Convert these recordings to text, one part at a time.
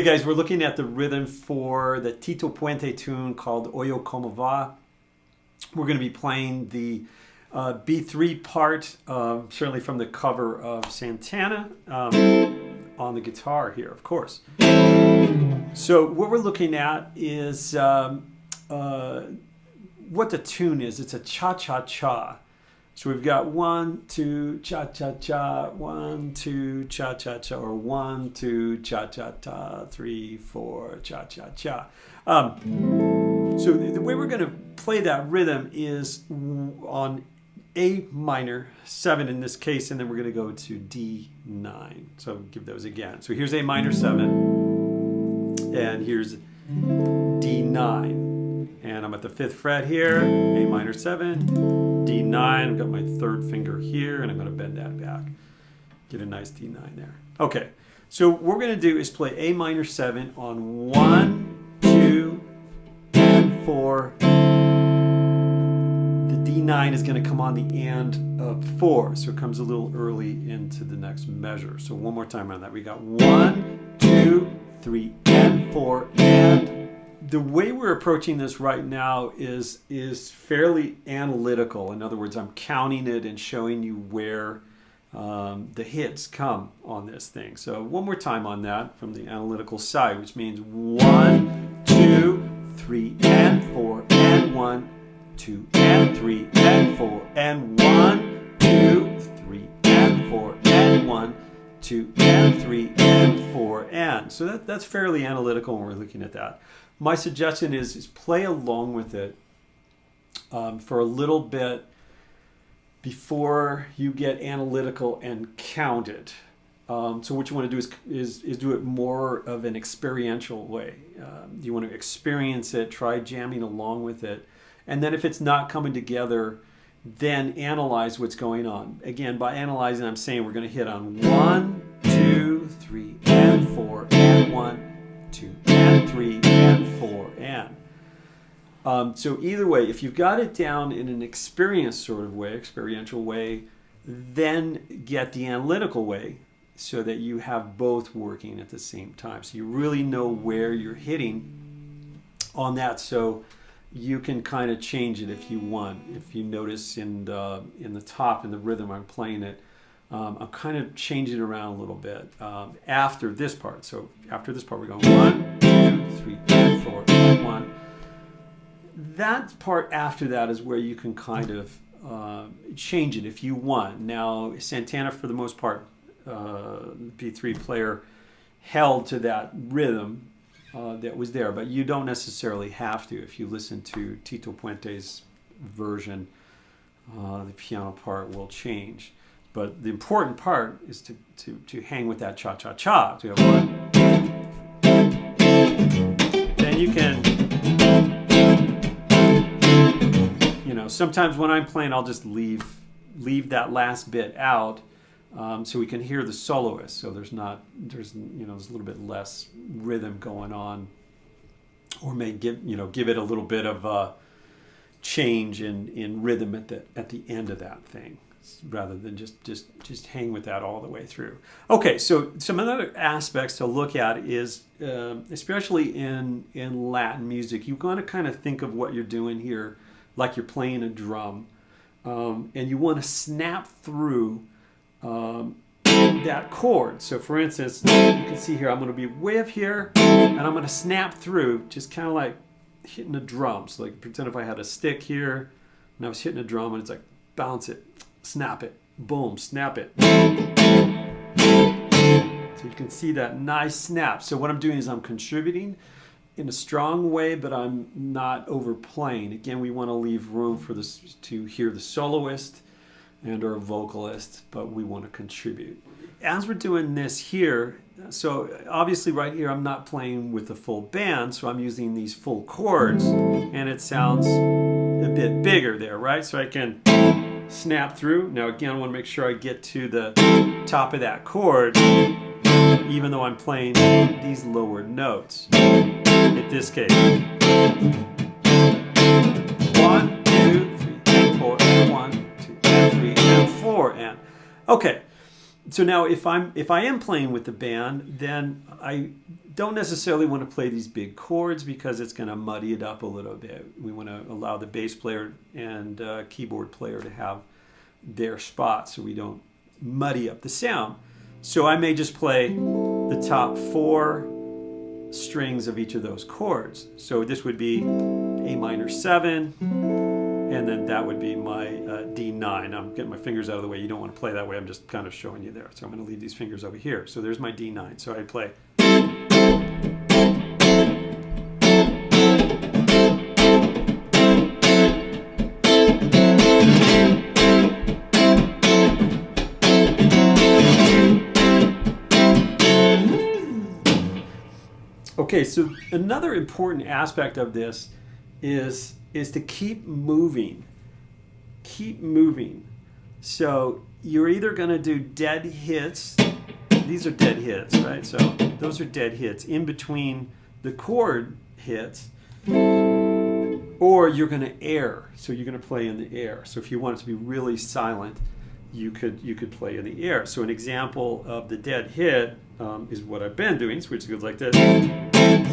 Okay, guys, we're looking at the rhythm for the Tito Puente tune called Oye Como Va. We're going to be playing the B3 part, certainly from the cover of Santana, on the guitar here, of course. So what we're looking at is what the tune is. It's a cha-cha-cha. So we've got 1, 2, cha-cha-cha, 1, 2, cha-cha-cha, or 1, 2, cha-cha-cha, 3, 4, cha-cha-cha. So the way we're going to play that rhythm is on A minor 7 in this case, and then we're going to go to D9. So I'll give those again. So here's A minor 7, and here's D9. And I'm at the 5th fret here, A minor 7, D9. I've got my 3rd finger here, and I'm going to bend that back. Get a nice D9 there. Okay, so what we're going to do is play A minor 7 on 1, 2, and 4. The D9 is going to come on the and of 4, so it comes a little early into the next measure. So one more time on that. We got 1, 2, 3, and 4, and the way we're approaching this right now is fairly analytical. In other words, I'm counting it and showing you where the hits come on this thing. So one more time on that from the analytical side, which means 1, 2, 3, and 4, and 1, 2, and 3, and 4, and 1, 2, 3, and 4, and 1, 2, and 3, and 4, and. So that's fairly analytical when we're looking at that. My suggestion is play along with it for a little bit before you get analytical and count it. So what you want to do is do it more of an experiential way. You want to experience it, try jamming along with it. And then if it's not coming together, then analyze what's going on. Again, by analyzing, I'm saying we're going to hit on 1, 2, 3, and 4, and 1, 2, and 3, and 4, and. So either way, if you've got it down in an experienced sort of way, experiential way, then get the analytical way so that you have both working at the same time. So you really know where you're hitting on that, so you can kind of change it if you want. If you notice in the top, in the rhythm I'm playing it, I'm kind of changing it around a little bit after this part. So after this part, we're going 1, 2, 3, and 4, and 1. That part after that is where you can kind of change it if you want. Now, Santana, for the most part, B3 player, held to that rhythm that was there, but you don't necessarily have to. If you listen to Tito Puente's version, the piano part will change. But the important part is to hang with that cha-cha-cha. So you have 1. Then you can, sometimes when I'm playing, I'll just leave that last bit out so we can hear the soloist. So there's a little bit less rhythm going on, or may give it a little bit of change in rhythm at the end of that thing, rather than just hang with that all the way through. Okay, so some other aspects to look at is, especially in Latin music, you want to kind of think of what you're doing here like you're playing a drum, and you want to snap through that chord. So for instance, you can see here, I'm going to be way up here, and I'm going to snap through, just kind of like hitting a drum. So like pretend if I had a stick here, and I was hitting a drum, and it's like bounce it, snap it, boom, snap it. So you can see that nice snap. So what I'm doing is I'm contributing in a strong way, but I'm not overplaying. Again, we want to leave room for this to hear the soloist and or vocalist, but we want to contribute. As we're doing this here, so obviously right here I'm not playing with the full band, so I'm using these full chords, and it sounds a bit bigger there, right? So I can snap through. Now again, I want to make sure I get to the top of that chord, even though I'm playing these lower notes. In this case, 1, 2, 3, and 4, and 1, 2, and 3, and 4, and. Okay, So now if I am playing with the band, then I don't necessarily want to play these big chords because it's going to muddy it up a little bit. We want to allow the bass player and keyboard player to have their spot so we don't muddy up the sound. So I may just play the top 4 strings of each of those chords. So this would be A minor 7, and then that would be my D9. I'm getting my fingers out of the way. You don't want to play that way. I'm just kind of showing you there. So I'm going to leave these fingers over here. So there's my D9. So I play. Okay, so another important aspect of this is to keep moving. Keep moving. So you're either going to do dead hits. These are dead hits, right? So those are dead hits in between the chord hits, or you're going to air. So you're going to play in the air. So if you want it to be really silent, you could play in the air. So an example of the dead hit is what I've been doing, which goes like this.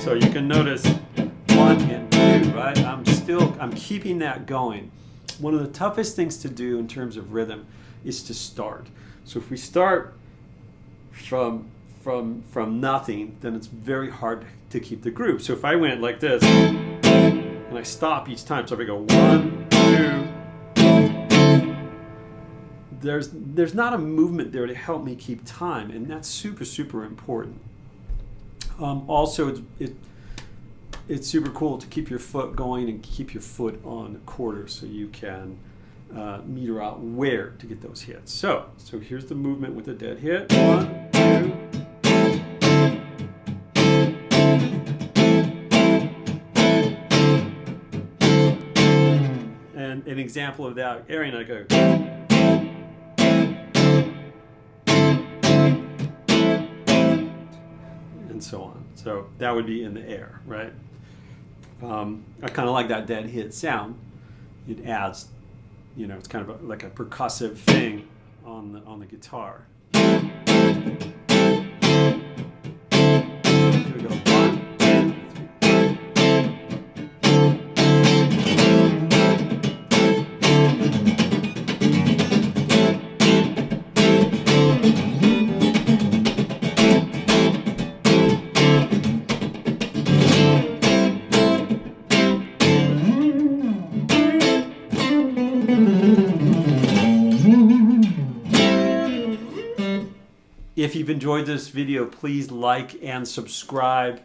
So you can notice 1 and 2, right? I'm keeping that going. One of the toughest things to do in terms of rhythm is to start. So if we start from nothing, then it's very hard to keep the groove. So if I went like this and I stop each time, so if I go 1, 2, there's not a movement there to help me keep time, and that's super, super important. Also, it's super cool to keep your foot going and keep your foot on a quarter so you can meter out where to get those hits. So here's the movement with a dead hit. 1, 2. And an example of that, airing, I go. And so on. So that would be in the air, right? I kind of like that dead hit sound. It adds, it's kind of like a percussive thing on the guitar. Here we go. 1, 2, 3. If you've enjoyed this video, please like and subscribe.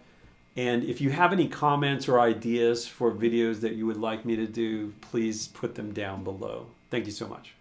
And if you have any comments or ideas for videos that you would like me to do, please put them down below. Thank you so much.